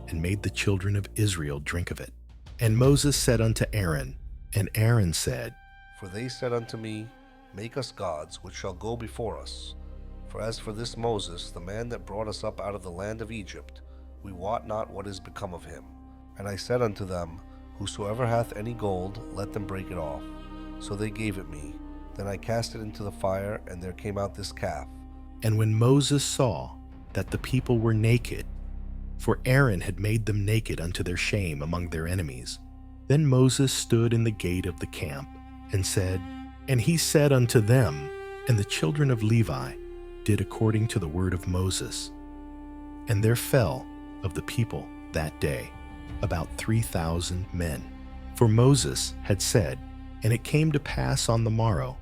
and made the children of Israel drink of it. And Moses said unto Aaron, and Aaron said, For they said unto me, Make us gods, which shall go before us. For as for this Moses, the man that brought us up out of the land of Egypt, we wot not what is become of him. And I said unto them, Whosoever hath any gold, let them break it off. So they gave it me. Then I cast it into the fire, and there came out this calf. And when Moses saw that the people were naked, for Aaron had made them naked unto their shame among their enemies, then Moses stood in the gate of the camp, and said, And he said unto them, and the children of Levi did according to the word of Moses. And there fell of the people that day about 3,000 men. For Moses had said, and it came to pass on the morrow,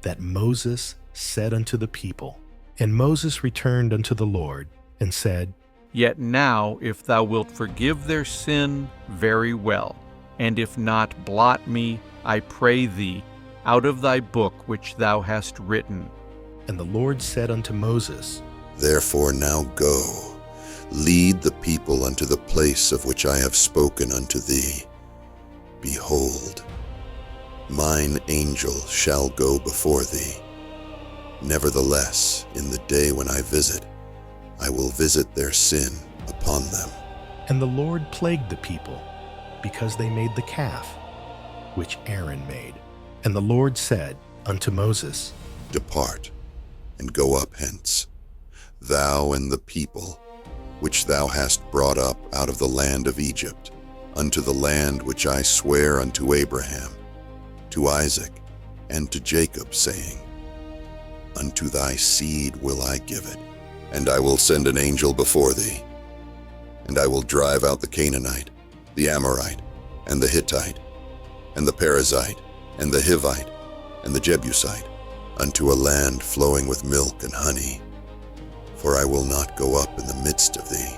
that Moses said unto the people, and Moses returned unto the Lord, and said, Yet now, if thou wilt forgive their sin, very well. And if not, blot me, I pray thee, out of thy book which thou hast written. And the Lord said unto Moses, Therefore now go, lead the people unto the place of which I have spoken unto thee. Behold, mine angel shall go before thee. Nevertheless, in the day when I visit, I will visit their sin upon them. And the Lord plagued the people, because they made the calf, which Aaron made. And the Lord said unto Moses, Depart, and go up hence, thou and the people, which thou hast brought up out of the land of Egypt, unto the land which I swear unto Abraham, to Isaac, and to Jacob, saying, Unto thy seed will I give it, and I will send an angel before thee, and I will drive out the Canaanite, the Amorite, and the Hittite, and the Perizzite, and the Hivite, and the Jebusite, unto a land flowing with milk and honey. For I will not go up in the midst of thee,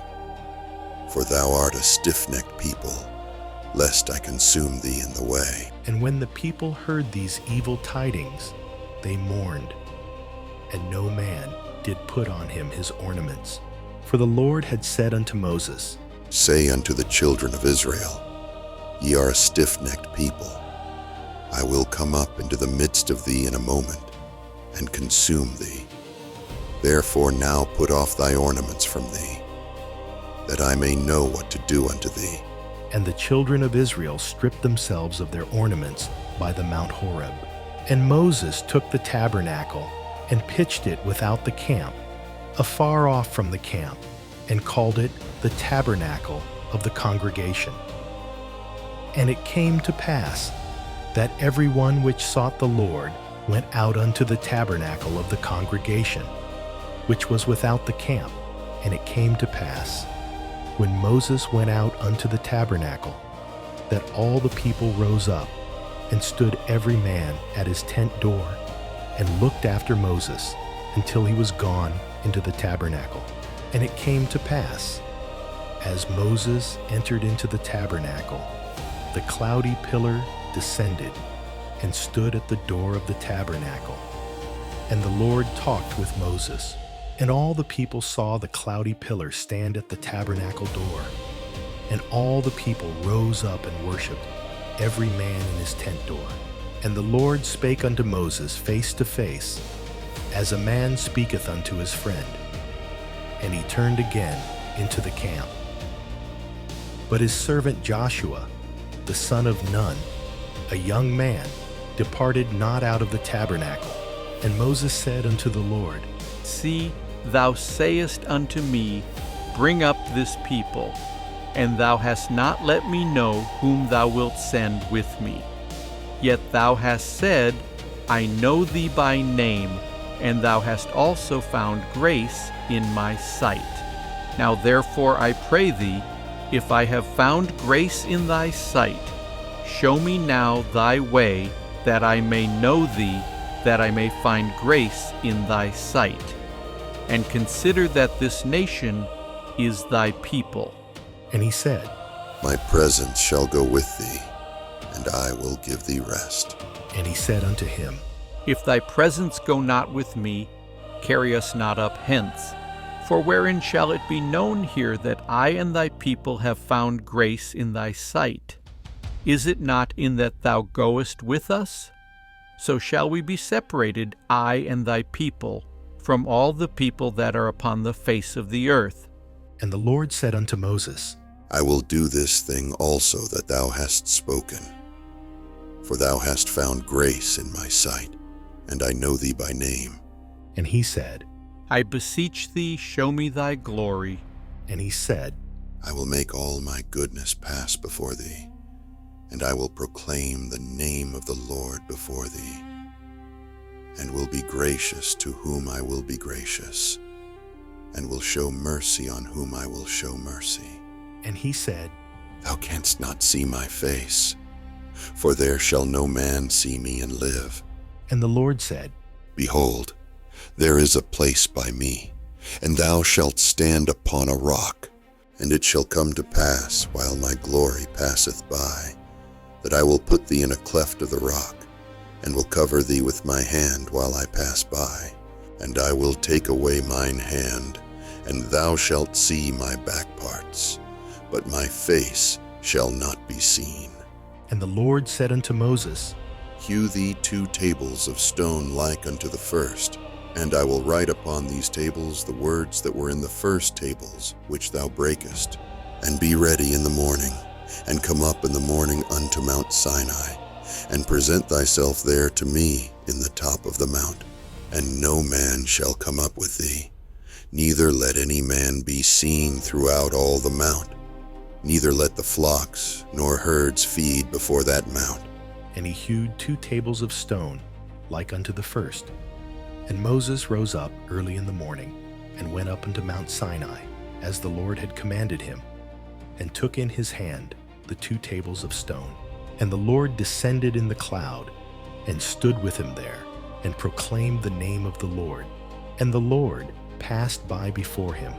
for thou art a stiff-necked people, lest I consume thee in the way. And when the people heard these evil tidings, they mourned, and no man did put on him his ornaments. For the Lord had said unto Moses, Say unto the children of Israel, Ye are a stiff-necked people. I will come up into the midst of thee in a moment, and consume thee. Therefore now put off thy ornaments from thee, that I may know what to do unto thee. And the children of Israel stripped themselves of their ornaments by the Mount Horeb. And Moses took the tabernacle, and pitched it without the camp, afar off from the camp, and called it the Tabernacle of the congregation. And it came to pass that every one which sought the Lord went out unto the tabernacle of the congregation, which was without the camp. And it came to pass, when Moses went out unto the tabernacle, that all the people rose up, and stood every man at his tent door, and looked after Moses until he was gone into the tabernacle. And it came to pass, as Moses entered into the tabernacle, the cloudy pillar descended and stood at the door of the tabernacle. And the Lord talked with Moses, and all the people saw the cloudy pillar stand at the tabernacle door. And all the people rose up and worshipped, every man in his tent door. And the Lord spake unto Moses face to face, as a man speaketh unto his friend. And he turned again into the camp. But his servant Joshua, the son of Nun, a young man, departed not out of the tabernacle. And Moses said unto the Lord, See, thou sayest unto me, Bring up this people, and thou hast not let me know whom thou wilt send with me. Yet thou hast said, I know thee by name, and thou hast also found grace in my sight. Now therefore I pray thee, if I have found grace in thy sight, show me now thy way, that I may know thee, that I may find grace in thy sight. And consider that this nation is thy people. And he said, My presence shall go with thee, and I will give thee rest. And he said unto him, If thy presence go not with me, carry us not up hence. For wherein shall it be known here that I and thy people have found grace in thy sight? Is it not in that thou goest with us? So shall we be separated, I and thy people, from all the people that are upon the face of the earth. And the Lord said unto Moses, I will do this thing also that thou hast spoken. For thou hast found grace in my sight, and I know thee by name. And he said, I beseech thee, show me thy glory. And he said, I will make all my goodness pass before thee, and I will proclaim the name of the Lord before thee, and will be gracious to whom I will be gracious, and will show mercy on whom I will show mercy. And he said, Thou canst not see my face, for there shall no man see me and live. And the Lord said, Behold, there is a place by me, and thou shalt stand upon a rock. And it shall come to pass, while my glory passeth by, that I will put thee in a cleft of the rock, and will cover thee with my hand while I pass by. And I will take away mine hand, and thou shalt see my back parts, but my face shall not be seen. And the Lord said unto Moses, Hew thee 2 tables of stone like unto the first, and I will write upon these tables the words that were in the first tables, which thou breakest. And be ready in the morning, and come up in the morning unto Mount Sinai, and present thyself there to me in the top of the mount. And no man shall come up with thee, neither let any man be seen throughout all the mount, neither let the flocks nor herds feed before that mount. And he hewed 2 tables of stone, like unto the first. And Moses rose up early in the morning, and went up unto Mount Sinai, as the Lord had commanded him, and took in his hand the 2 tables of stone. And the Lord descended in the cloud, and stood with him there, and proclaimed the name of the Lord. And the Lord passed by before him,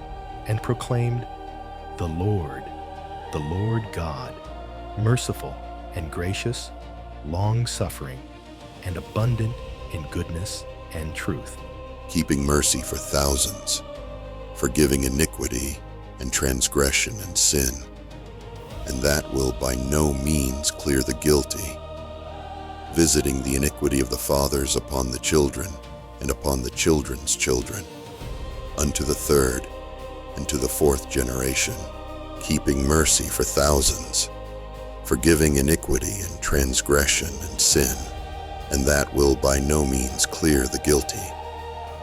and proclaimed, The Lord God, merciful and gracious, long-suffering, and abundant in goodness and truth, keeping mercy for thousands, forgiving iniquity and transgression and sin, and that will by no means clear the guilty, visiting the iniquity of the fathers upon the children and upon the children's children, unto the 3rd and to the 4th generation, keeping mercy for thousands, forgiving iniquity and transgression and sin, and that will by no means clear the guilty,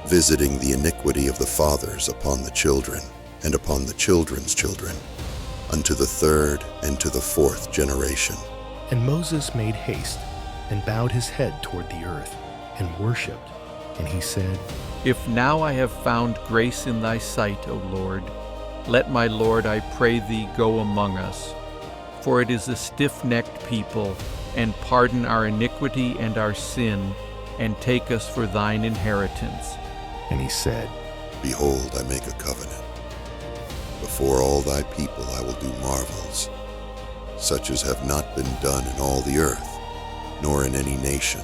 visiting the iniquity of the fathers upon the children and upon the children's children, unto the 3rd and to the 4th generation. And Moses made haste, and bowed his head toward the earth, and worshipped. And he said, If now I have found grace in thy sight, O Lord, let my Lord, I pray thee, go among us. For it is a stiff-necked people, and pardon our iniquity and our sin, and take us for thine inheritance. And he said, Behold, I make a covenant. Before all thy people I will do marvels, such as have not been done in all the earth, nor in any nation.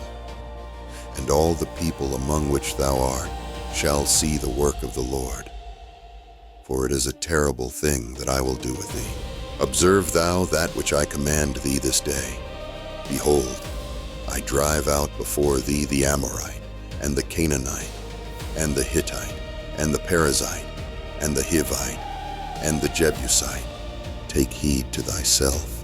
And all the people among which thou art shall see the work of the Lord. For it is a terrible thing that I will do with thee. Observe thou that which I command thee this day. Behold, I drive out before thee the Amorite, and the Canaanite, and the Hittite, and the Perizzite, and the Hivite, and the Jebusite. Take heed to thyself,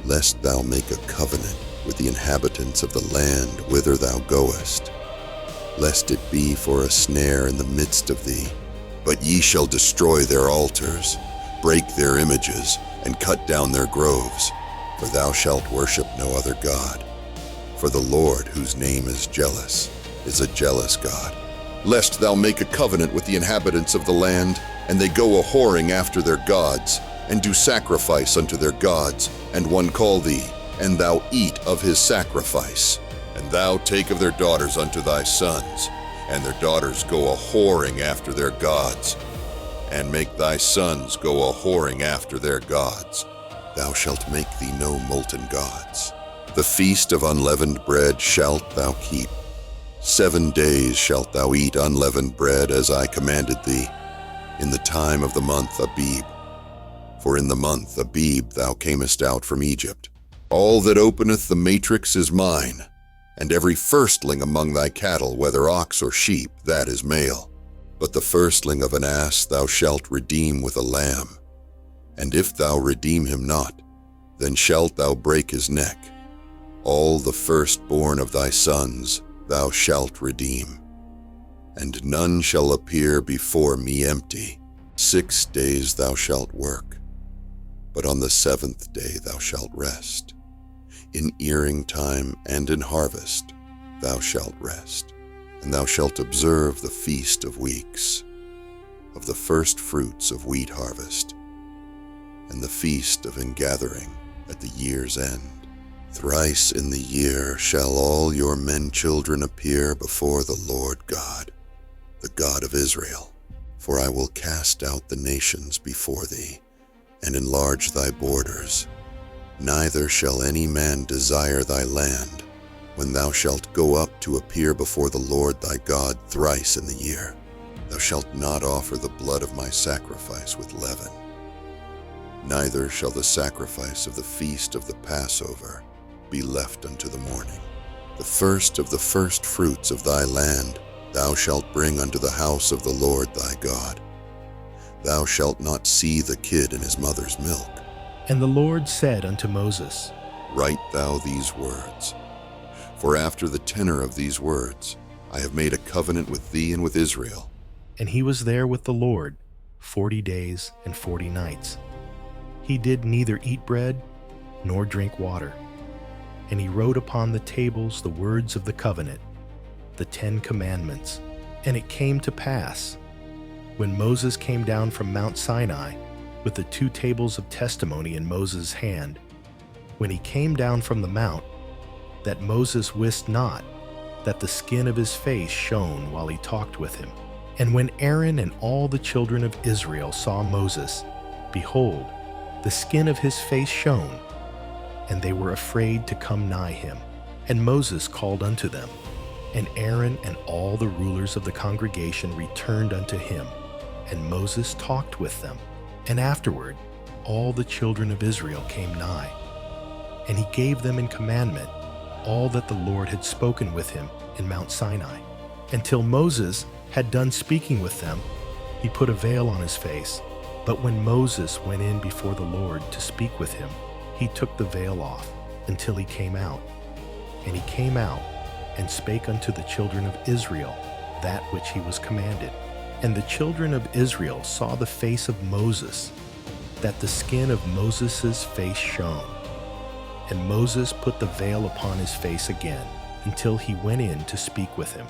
lest thou make a covenant with the inhabitants of the land whither thou goest, lest it be for a snare in the midst of thee. But ye shall destroy their altars, break their images, and cut down their groves. For thou shalt worship no other God. For the Lord, whose name is jealous, is a jealous God. Lest thou make a covenant with the inhabitants of the land, and they go a-whoring after their gods, and do sacrifice unto their gods, and one call thee, and thou eat of his sacrifice. And thou take of their daughters unto thy sons, and their daughters go a-whoring after their gods, and make thy sons go a-whoring after their gods. Thou shalt make thee no molten gods. The feast of unleavened bread shalt thou keep. 7 days shalt thou eat unleavened bread, as I commanded thee, in the time of the month Abib. For in the month Abib thou camest out from Egypt. All that openeth the matrix is mine, and every firstling among thy cattle, whether ox or sheep, that is male. But the firstling of an ass thou shalt redeem with a lamb. And if thou redeem him not, then shalt thou break his neck. All the firstborn of thy sons thou shalt redeem. And none shall appear before me empty. 6 days thou shalt work, but on the 7th day thou shalt rest. In earing time and in harvest thou shalt rest, and thou shalt observe the feast of weeks, of the first fruits of wheat harvest, and the feast of ingathering at the year's end. Thrice in the year shall all your men children appear before the Lord God, the God of Israel. For I will cast out the nations before thee, and enlarge thy borders. Neither shall any man desire thy land, when thou shalt go up to appear before the Lord thy God thrice in the year. Thou shalt not offer the blood of my sacrifice with leaven. Neither shall the sacrifice of the feast of the Passover be left unto the morning. The first of the first fruits of thy land thou shalt bring unto the house of the Lord thy God. Thou shalt not see the kid in his mother's milk. And the Lord said unto Moses, Write thou these words, for after the tenor of these words I have made a covenant with thee and with Israel. And he was there with the Lord 40 days and 40 nights. He did neither eat bread nor drink water. And he wrote upon the tables the words of the covenant, the 10 commandments. And it came to pass, when Moses came down from Mount Sinai with the 2 tables of testimony in Moses' hand, when he came down from the mount, that Moses wist not that the skin of his face shone while he talked with him. And when Aaron and all the children of Israel saw Moses, behold, the skin of his face shone, and they were afraid to come nigh him. And Moses called unto them, and Aaron and all the rulers of the congregation returned unto him, and Moses talked with them. And afterward all the children of Israel came nigh, and he gave them in commandment all that the Lord had spoken with him in Mount Sinai. Until Moses had done speaking with them, he put a veil on his face. But when Moses went in before the Lord to speak with him, he took the veil off until he came out. And he came out and spake unto the children of Israel that which he was commanded. And the children of Israel saw the face of Moses, that the skin of Moses' face shone. And Moses put the veil upon his face again, until he went in to speak with him.